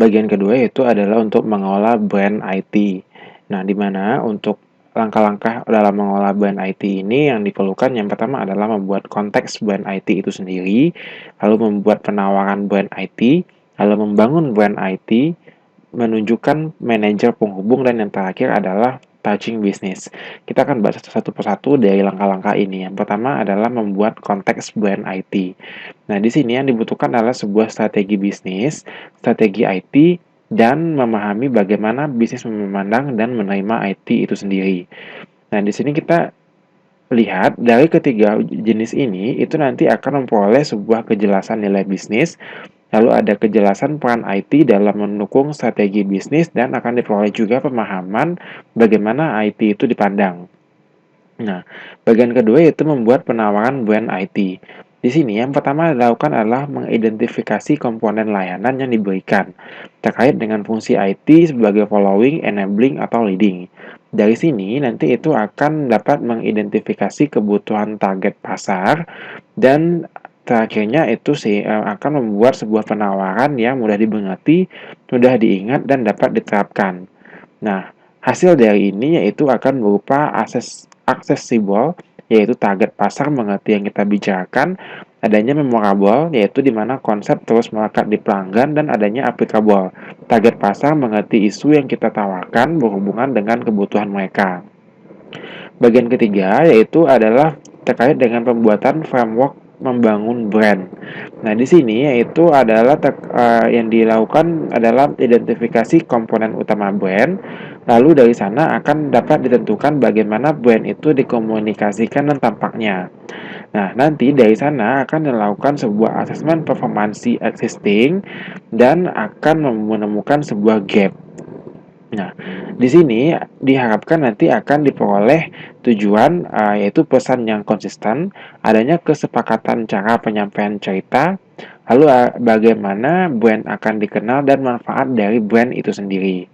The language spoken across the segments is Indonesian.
Bagian kedua yaitu adalah untuk mengelola brand IT. Nah, di mana untuk langkah-langkah dalam mengelola brand IT ini yang diperlukan yang pertama adalah membuat konteks brand IT itu sendiri, lalu membuat penawaran brand IT, lalu membangun brand IT, menunjukkan manajer penghubung, dan yang terakhir adalah touching business. Kita akan bahas satu persatu dari langkah-langkah ini. Yang pertama adalah membuat konteks brand IT. Nah, di sini yang dibutuhkan adalah sebuah strategi bisnis, strategi IT, dan memahami bagaimana bisnis memandang dan menerima IT itu sendiri. Nah, di sini kita lihat dari ketiga jenis ini itu nanti akan memperoleh sebuah kejelasan nilai bisnis, lalu ada kejelasan peran IT dalam mendukung strategi bisnis, dan akan diperoleh juga pemahaman bagaimana IT itu dipandang. Nah, bagian kedua yaitu membuat penawaran brand IT. Di sini yang pertama dilakukan adalah mengidentifikasi komponen layanan yang diberikan terkait dengan fungsi IT sebagai following, enabling, atau leading. Dari sini nanti itu akan dapat mengidentifikasi kebutuhan target pasar, dan terakhirnya itu akan membuat sebuah penawaran yang mudah dimengerti, mudah diingat, dan dapat diterapkan. Nah, hasil dari ini yaitu akan berupa aksesibel, yaitu target pasar mengerti yang kita bicarakan, adanya memorable, yaitu di mana konsep terus melekat di pelanggan, dan adanya applicable, target pasar mengerti isu yang kita tawarkan berhubungan dengan kebutuhan mereka. Bagian ketiga yaitu adalah terkait dengan pembuatan framework membangun brand. Nah, di sini yaitu adalah yang dilakukan adalah identifikasi komponen utama brand. Lalu dari sana akan dapat ditentukan bagaimana brand itu dikomunikasikan dan tampaknya. Nah, nanti dari sana akan dilakukan sebuah asesmen performansi existing dan akan menemukan sebuah gap. Nah, di sini diharapkan nanti akan diperoleh tujuan, yaitu pesan yang konsisten, adanya kesepakatan cara penyampaian cerita, lalu bagaimana brand akan dikenal dan manfaat dari brand itu sendiri.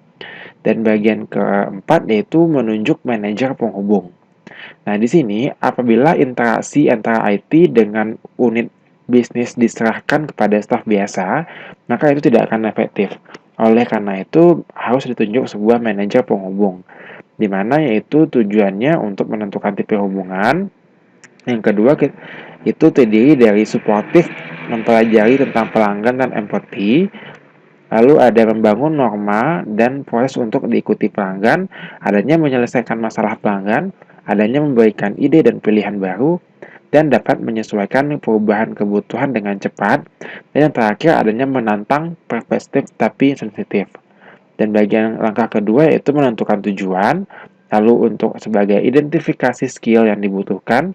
Dan bagian keempat yaitu menunjuk manajer penghubung. Nah, di sini apabila interaksi antara IT dengan unit bisnis diserahkan kepada staf biasa, maka itu tidak akan efektif. Oleh karena itu, harus ditunjuk sebuah manajer penghubung, di mana yaitu tujuannya untuk menentukan tipe hubungan. Yang kedua, itu terdiri dari suportif, mempelajari tentang pelanggan dan empati. Lalu ada membangun norma dan proses untuk diikuti pelanggan, adanya menyelesaikan masalah pelanggan, adanya memberikan ide dan pilihan baru, dan dapat menyesuaikan perubahan kebutuhan dengan cepat, dan yang terakhir adanya menantang perspektif tapi sensitif. Dan bagian langkah kedua yaitu menentukan tujuan, lalu untuk sebagai identifikasi skill yang dibutuhkan.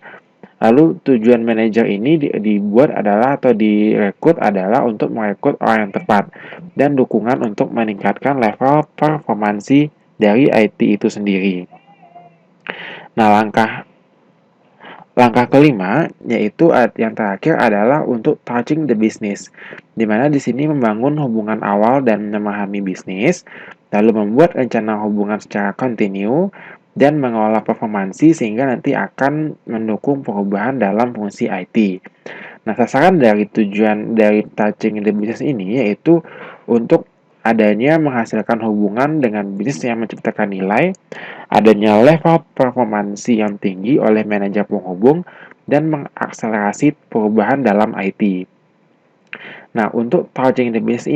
Lalu tujuan manajer ini dibuat adalah atau direkrut adalah untuk merekrut orang yang tepat, dan dukungan untuk meningkatkan level performansi dari IT itu sendiri. Nah, langkah kelima yaitu yang terakhir adalah untuk touching the business, di mana di sini membangun hubungan awal dan memahami bisnis, lalu membuat rencana hubungan secara kontinu, dan mengelola performansi sehingga nanti akan mendukung perubahan dalam fungsi IT. Nah, sasaran dari tujuan dari touching the business ini yaitu untuk adanya menghasilkan hubungan dengan bisnis yang menciptakan nilai, adanya level performansi yang tinggi oleh manajer penghubung, dan mengakselerasi perubahan dalam IT. Nah, untuk touching the business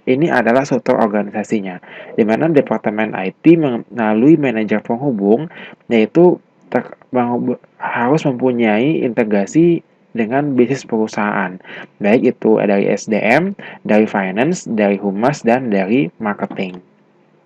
ini adalah struktur organisasinya, di mana Departemen IT melalui manajer penghubung, yaitu harus mempunyai integrasi dengan bisnis perusahaan, baik itu dari SDM, dari finance, dari humas, dan dari marketing.